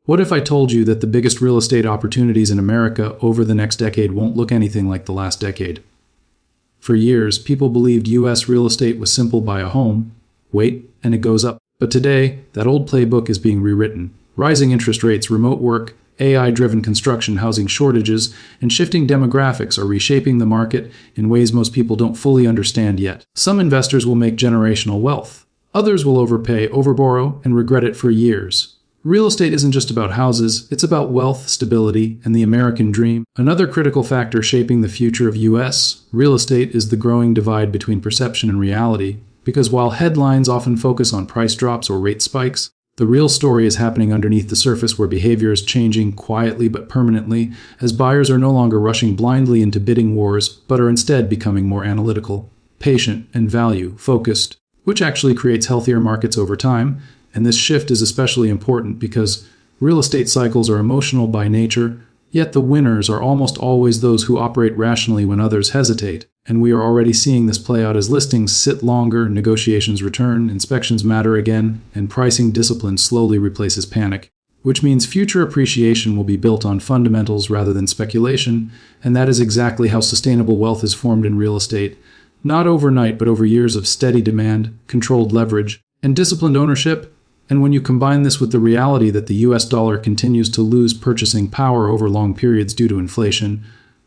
What if I told you that the biggest real estate opportunities in America over the next decade won't look anything like the last decade? For years, people believed U.S. real estate was simple: buy a home, wait, and it goes up. But today, that old playbook is being rewritten. Rising interest rates, remote work, AI-driven construction, housing shortages, and shifting demographics are reshaping the market in ways most people don't fully understand yet. Some investors will make generational wealth. Others will overpay, overborrow, and regret it for years. Real estate isn't just about houses, it's about wealth, stability, and the American dream. Another critical factor shaping the future of U.S. real estate is the growing divide between perception and reality, because while headlines often focus on price drops or rate spikes, the real story is happening underneath the surface, where behavior is changing quietly but permanently, as buyers are no longer rushing blindly into bidding wars, but are instead becoming more analytical, patient, and value-focused, which actually creates healthier markets over time. And this shift is especially important because real estate cycles are emotional by nature, yet the winners are almost always those who operate rationally when others hesitate. And we are already seeing this play out as listings sit longer, negotiations return, inspections matter again, and pricing discipline slowly replaces panic. Which means future appreciation will be built on fundamentals rather than speculation, and that is exactly how sustainable wealth is formed in real estate. Not overnight, but over years of steady demand, controlled leverage, and disciplined ownership. And when you combine this with the reality that the US dollar continues to lose purchasing power over long periods due to inflation,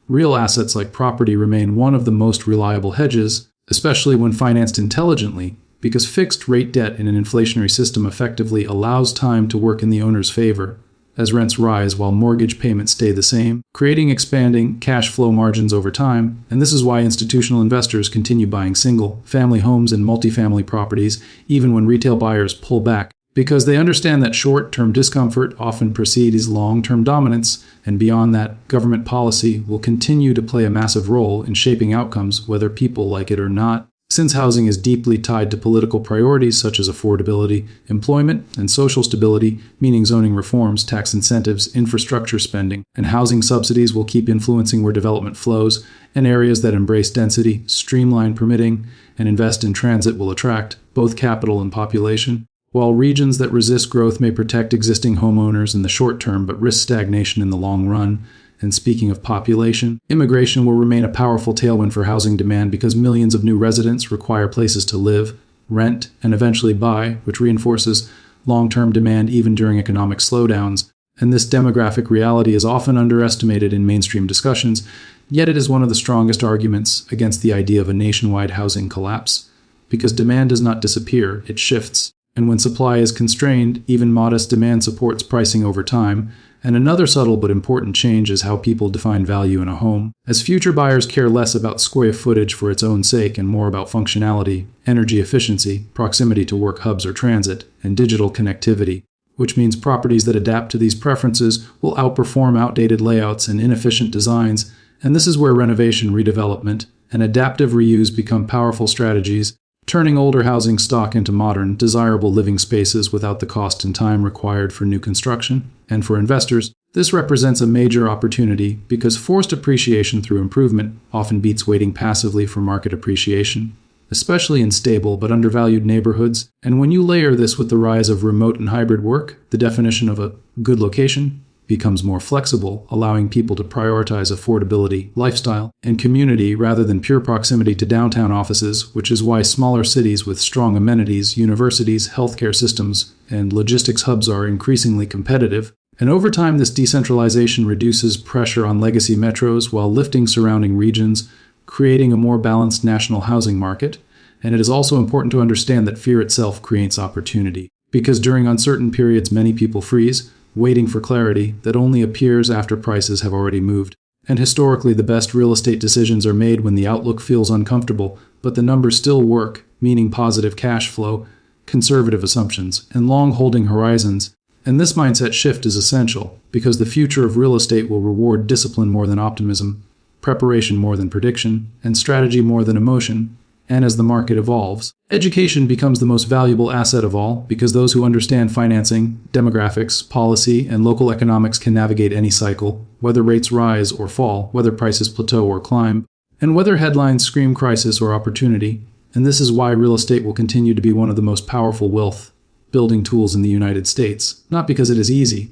real assets like property remain one of the most reliable hedges, especially when financed intelligently, because fixed-rate debt in an inflationary system effectively allows time to work in the owner's favor, as rents rise while mortgage payments stay the same, creating expanding cash flow margins over time. And this is why institutional investors continue buying single-family homes and multifamily properties, even when retail buyers pull back, because they understand that short-term discomfort often precedes long-term dominance, and beyond that, government policy will continue to play a massive role in shaping outcomes whether people like it or not. Since housing is deeply tied to political priorities such as affordability, employment, and social stability, meaning zoning reforms, tax incentives, infrastructure spending, and housing subsidies will keep influencing where development flows, and areas that embrace density, streamline permitting, and invest in transit will attract both capital and population, while regions that resist growth may protect existing homeowners in the short term but risk stagnation in the long run. And speaking of population, immigration will remain a powerful tailwind for housing demand because millions of new residents require places to live, rent, and eventually buy, which reinforces long-term demand even during economic slowdowns. And this demographic reality is often underestimated in mainstream discussions, yet it is one of the strongest arguments against the idea of a nationwide housing collapse. Because demand does not disappear, it shifts. And when supply is constrained, even modest demand supports pricing over time. And another subtle but important change is how people define value in a home. As future buyers care less about square footage for its own sake and more about functionality, energy efficiency, proximity to work hubs or transit, and digital connectivity, which means properties that adapt to these preferences will outperform outdated layouts and inefficient designs. And this is where renovation, redevelopment, and adaptive reuse become powerful strategies, turning older housing stock into modern, desirable living spaces without the cost and time required for new construction. And for investors, this represents a major opportunity because forced appreciation through improvement often beats waiting passively for market appreciation, especially in stable but undervalued neighborhoods. And when you layer this with the rise of remote and hybrid work, the definition of a good location becomes more flexible, allowing people to prioritize affordability, lifestyle, and community rather than pure proximity to downtown offices, which is why smaller cities with strong amenities, universities, healthcare systems, and logistics hubs are increasingly competitive. And over time, this decentralization reduces pressure on legacy metros while lifting surrounding regions, creating a more balanced national housing market. And it is also important to understand that fear itself creates opportunity, because during uncertain periods, many people freeze, waiting for clarity that only appears after prices have already moved. And historically, the best real estate decisions are made when the outlook feels uncomfortable, but the numbers still work, meaning positive cash flow, conservative assumptions, and long-holding horizons. And this mindset shift is essential, because the future of real estate will reward discipline more than optimism, preparation more than prediction, and strategy more than emotion. And as the market evolves, education becomes the most valuable asset of all, because those who understand financing, demographics, policy, and local economics can navigate any cycle, whether rates rise or fall, whether prices plateau or climb, and whether headlines scream crisis or opportunity. And this is why real estate will continue to be one of the most powerful wealth-building tools in the United States, not because it is easy,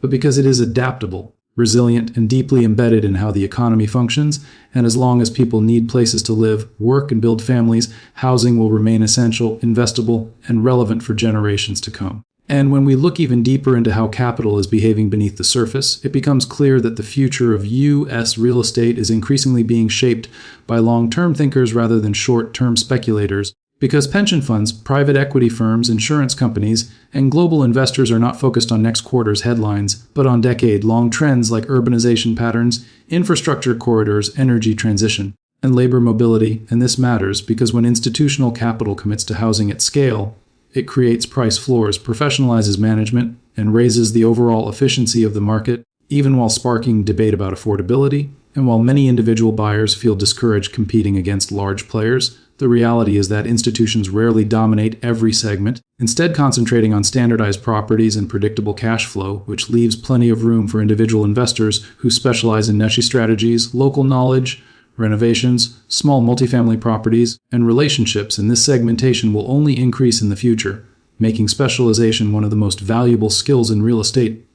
but because it is adaptable, resilient, and deeply embedded in how the economy functions. And as long as people need places to live, work, and build families, housing will remain essential, investable, and relevant for generations to come. And when we look even deeper into how capital is behaving beneath the surface, it becomes clear that the future of U.S. real estate is increasingly being shaped by long-term thinkers rather than short-term speculators, because pension funds, private equity firms, insurance companies, and global investors are not focused on next quarter's headlines, but on decade-long trends like urbanization patterns, infrastructure corridors, energy transition, and labor mobility. And this matters because when institutional capital commits to housing at scale, it creates price floors, professionalizes management, and raises the overall efficiency of the market, even while sparking debate about affordability. And while many individual buyers feel discouraged competing against large players, the reality is that institutions rarely dominate every segment, instead concentrating on standardized properties and predictable cash flow, which leaves plenty of room for individual investors who specialize in niche strategies, local knowledge, renovations, small multifamily properties, and relationships. And this segmentation will only increase in the future, making specialization one of the most valuable skills in real estate,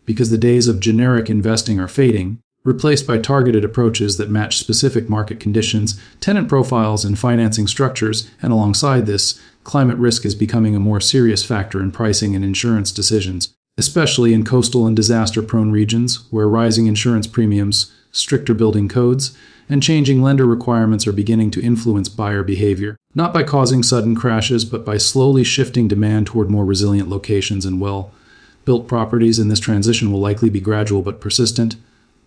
because the days of generic investing are fading, replaced by targeted approaches that match specific market conditions, tenant profiles, and financing structures. And alongside this, climate risk is becoming a more serious factor in pricing and insurance decisions, especially in coastal and disaster-prone regions where rising insurance premiums, stricter building codes, and changing lender requirements are beginning to influence buyer behavior, not by causing sudden crashes, but by slowly shifting demand toward more resilient locations and well-built properties. And this transition will likely be gradual but persistent,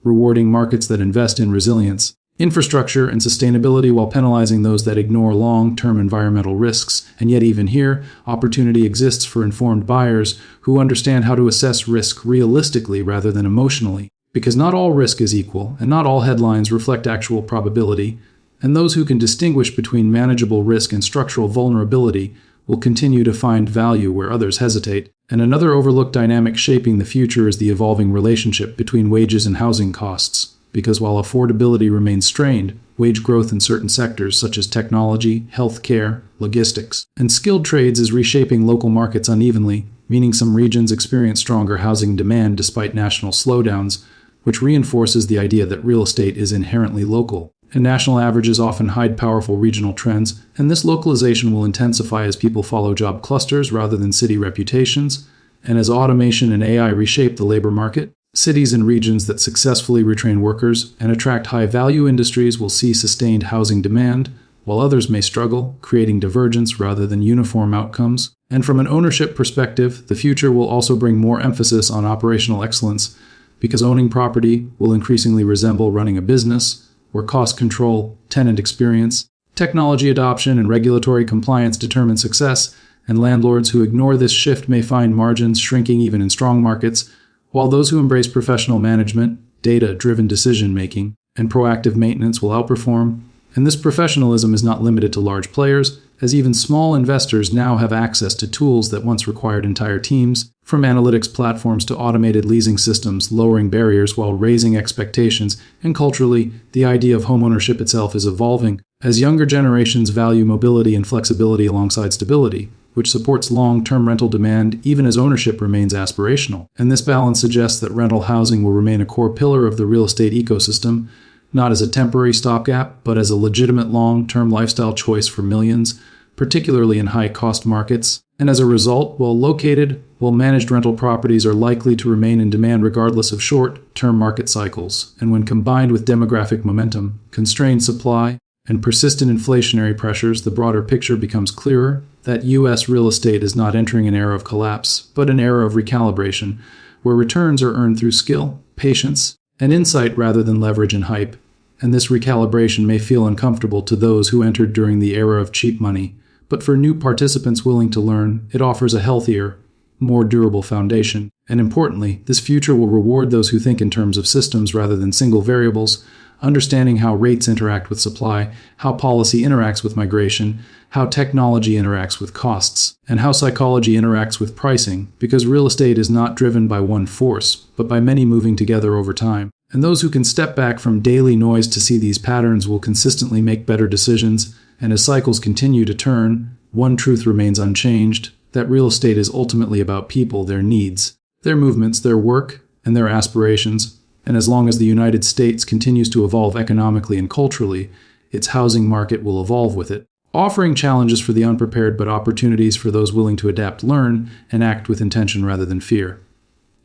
rewarding markets that invest in resilience, infrastructure, and sustainability while penalizing those that ignore long-term environmental risks. And yet even here, opportunity exists for informed buyers who understand how to assess risk realistically rather than emotionally, because not all risk is equal, and not all headlines reflect actual probability, and those who can distinguish between manageable risk and structural vulnerability will continue to find value where others hesitate. And another overlooked dynamic shaping the future is the evolving relationship between wages and housing costs, because while affordability remains strained, wage growth in certain sectors such as technology, healthcare, logistics, and skilled trades is reshaping local markets unevenly, meaning some regions experience stronger housing demand despite national slowdowns, which reinforces the idea that real estate is inherently local. And national averages often hide powerful regional trends, and this localization will intensify as people follow job clusters rather than city reputations. And as automation and AI reshape the labor market, cities and regions that successfully retrain workers and attract high-value industries will see sustained housing demand, while others may struggle, creating divergence rather than uniform outcomes. And from an ownership perspective, the future will also bring more emphasis on operational excellence, because owning property will increasingly resemble running a business, where cost control, tenant experience, technology adoption, and regulatory compliance determine success. And landlords who ignore this shift may find margins shrinking even in strong markets, while those who embrace professional management, data-driven decision-making, and proactive maintenance will outperform. And this professionalism is not limited to large players, as even small investors now have access to tools that once required entire teams, from analytics platforms to automated leasing systems, lowering barriers while raising expectations. And culturally, the idea of homeownership itself is evolving, as younger generations value mobility and flexibility alongside stability, which supports long-term rental demand even as ownership remains aspirational. And this balance suggests that rental housing will remain a core pillar of the real estate ecosystem, not as a temporary stopgap, but as a legitimate long-term lifestyle choice for millions, particularly in high-cost markets. And as a result, well-located, well-managed rental properties are likely to remain in demand regardless of short-term market cycles. And when combined with demographic momentum, constrained supply, and persistent inflationary pressures, the broader picture becomes clearer that U.S. real estate is not entering an era of collapse, but an era of recalibration, where returns are earned through skill, patience, and insight rather than leverage and hype. And this recalibration may feel uncomfortable to those who entered during the era of cheap money, but for new participants willing to learn, it offers a healthier, more durable foundation. And importantly, this future will reward those who think in terms of systems rather than single variables, understanding how rates interact with supply, how policy interacts with migration, how technology interacts with costs, and how psychology interacts with pricing, because real estate is not driven by one force, but by many moving together over time. And those who can step back from daily noise to see these patterns will consistently make better decisions. And as cycles continue to turn, one truth remains unchanged, that real estate is ultimately about people, their needs, their movements, their work, and their aspirations, and as long as the United States continues to evolve economically and culturally, its housing market will evolve with it, offering challenges for the unprepared but opportunities for those willing to adapt, learn, and act with intention rather than fear.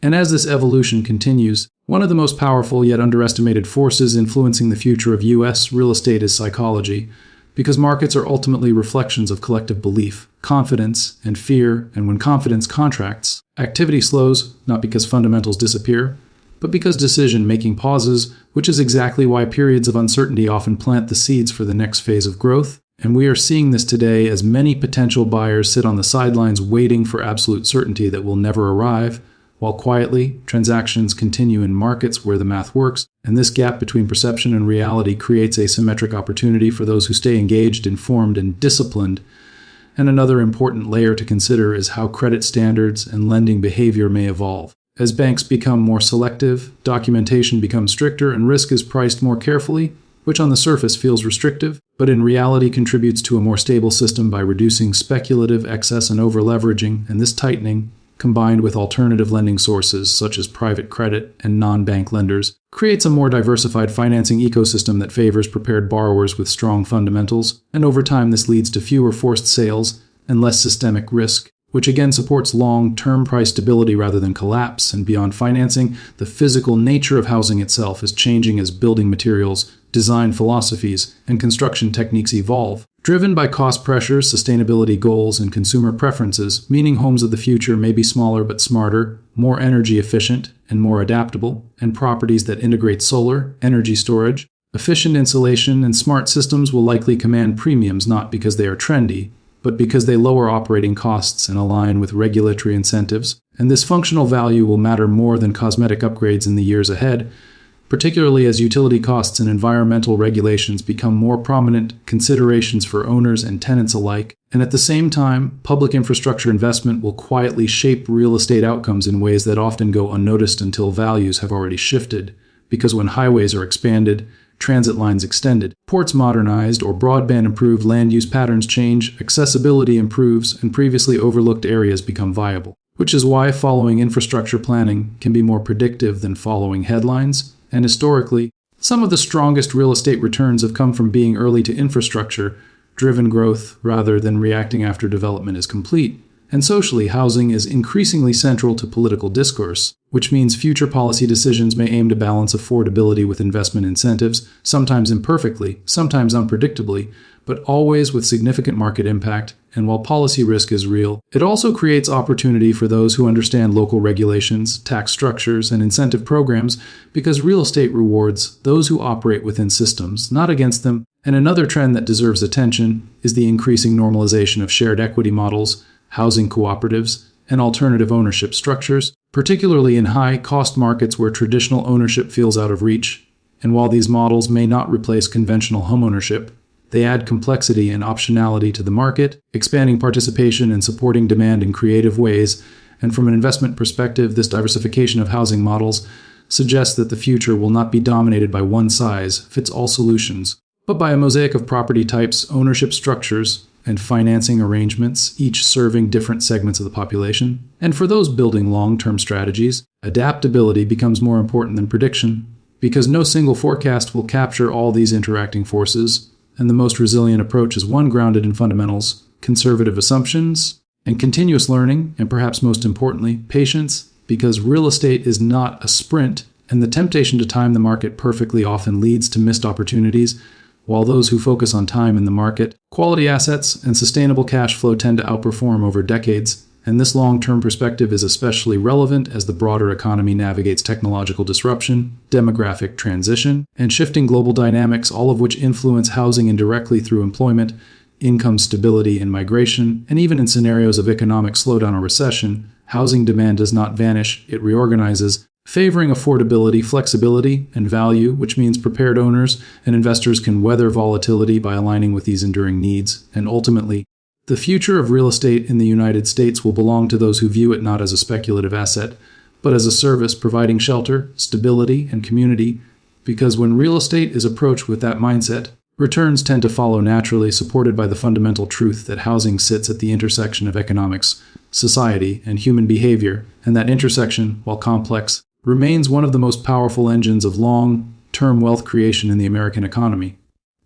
And as this evolution continues, one of the most powerful yet underestimated forces influencing the future of U.S. real estate is psychology, because markets are ultimately reflections of collective belief, confidence, and fear, and when confidence contracts, activity slows, not because fundamentals disappear, but because decision-making pauses, which is exactly why periods of uncertainty often plant the seeds for the next phase of growth. And we are seeing this today as many potential buyers sit on the sidelines waiting for absolute certainty that will never arrive, while quietly, transactions continue in markets where the math works, and this gap between perception and reality creates asymmetric opportunity for those who stay engaged, informed, and disciplined. And another important layer to consider is how credit standards and lending behavior may evolve. As banks become more selective, documentation becomes stricter, and risk is priced more carefully, which on the surface feels restrictive, but in reality contributes to a more stable system by reducing speculative excess and over-leveraging, and this tightening, combined with alternative lending sources such as private credit and non-bank lenders, creates a more diversified financing ecosystem that favors prepared borrowers with strong fundamentals, and over time this leads to fewer forced sales and less systemic risk, which again supports long-term price stability rather than collapse. And beyond financing, the physical nature of housing itself is changing as building materials, design philosophies, and construction techniques evolve, driven by cost pressures, sustainability goals, and consumer preferences, meaning homes of the future may be smaller but smarter, more energy efficient, and more adaptable, and properties that integrate solar, energy storage, efficient insulation, and smart systems will likely command premiums not because they are trendy, but because they lower operating costs and align with regulatory incentives, and this functional value will matter more than cosmetic upgrades in the years ahead, particularly as utility costs and environmental regulations become more prominent considerations for owners and tenants alike. And at the same time, public infrastructure investment will quietly shape real estate outcomes in ways that often go unnoticed until values have already shifted, because when highways are expanded, transit lines extended, ports modernized, or broadband improved, land use patterns change, accessibility improves, and previously overlooked areas become viable. Which is why following infrastructure planning can be more predictive than following headlines. And historically, some of the strongest real estate returns have come from being early to infrastructure-driven growth rather than reacting after development is complete. And socially, housing is increasingly central to political discourse, which means future policy decisions may aim to balance affordability with investment incentives, sometimes imperfectly, sometimes unpredictably, but always with significant market impact. And while policy risk is real, it also creates opportunity for those who understand local regulations, tax structures, and incentive programs, because real estate rewards those who operate within systems, not against them. And another trend that deserves attention is the increasing normalization of shared equity models, housing cooperatives, and alternative ownership structures, particularly in high-cost markets where traditional ownership feels out of reach. And while these models may not replace conventional homeownership, they add complexity and optionality to the market, expanding participation and supporting demand in creative ways. And from an investment perspective, this diversification of housing models suggests that the future will not be dominated by one-size-fits-all solutions, but by a mosaic of property types, ownership structures, and financing arrangements, each serving different segments of the population. And for those building long-term strategies, adaptability becomes more important than prediction, because no single forecast will capture all these interacting forces, and the most resilient approach is one grounded in fundamentals, conservative assumptions, and continuous learning, and perhaps most importantly, patience, because real estate is not a sprint, and the temptation to time the market perfectly often leads to missed opportunities, while those who focus on time in the market, quality assets, and sustainable cash flow tend to outperform over decades. And this long-term perspective is especially relevant as the broader economy navigates technological disruption, demographic transition, and shifting global dynamics, all of which influence housing indirectly through employment, income stability, and migration. And even in scenarios of economic slowdown or recession, housing demand does not vanish, it reorganizes, favoring affordability, flexibility, and value, which means prepared owners and investors can weather volatility by aligning with these enduring needs. And ultimately, the future of real estate in the United States will belong to those who view it not as a speculative asset, but as a service providing shelter, stability, and community, because when real estate is approached with that mindset, returns tend to follow naturally, supported by the fundamental truth that housing sits at the intersection of economics, society, and human behavior, and that intersection, while complex, remains one of the most powerful engines of long-term wealth creation in the American economy.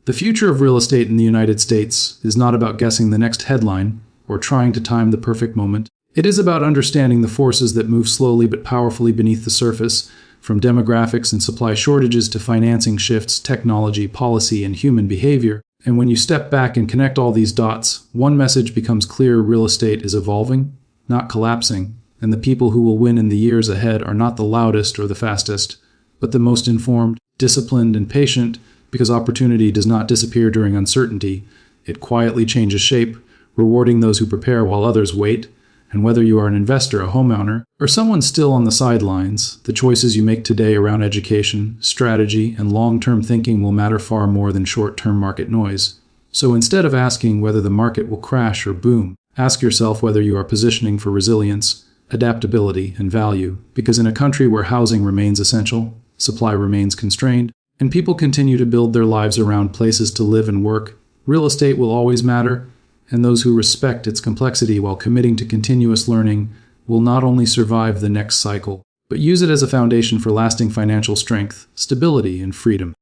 The future of real estate in the United States is not about guessing the next headline or trying to time the perfect moment. It is about understanding the forces that move slowly but powerfully beneath the surface, from demographics and supply shortages to financing shifts, technology, policy, and human behavior. And when you step back and connect all these dots, one message becomes clear: real estate is evolving, not collapsing, and the people who will win in the years ahead are not the loudest or the fastest, but the most informed, disciplined, and patient, because opportunity does not disappear during uncertainty. It quietly changes shape, rewarding those who prepare while others wait. And whether you are an investor, a homeowner, or someone still on the sidelines, the choices you make today around education, strategy, and long-term thinking will matter far more than short-term market noise. So instead of asking whether the market will crash or boom, ask yourself whether you are positioning for resilience, adaptability, and value. Because in a country where housing remains essential, supply remains constrained, and people continue to build their lives around places to live and work, real estate will always matter. And those who respect its complexity while committing to continuous learning will not only survive the next cycle, but use it as a foundation for lasting financial strength, stability, and freedom.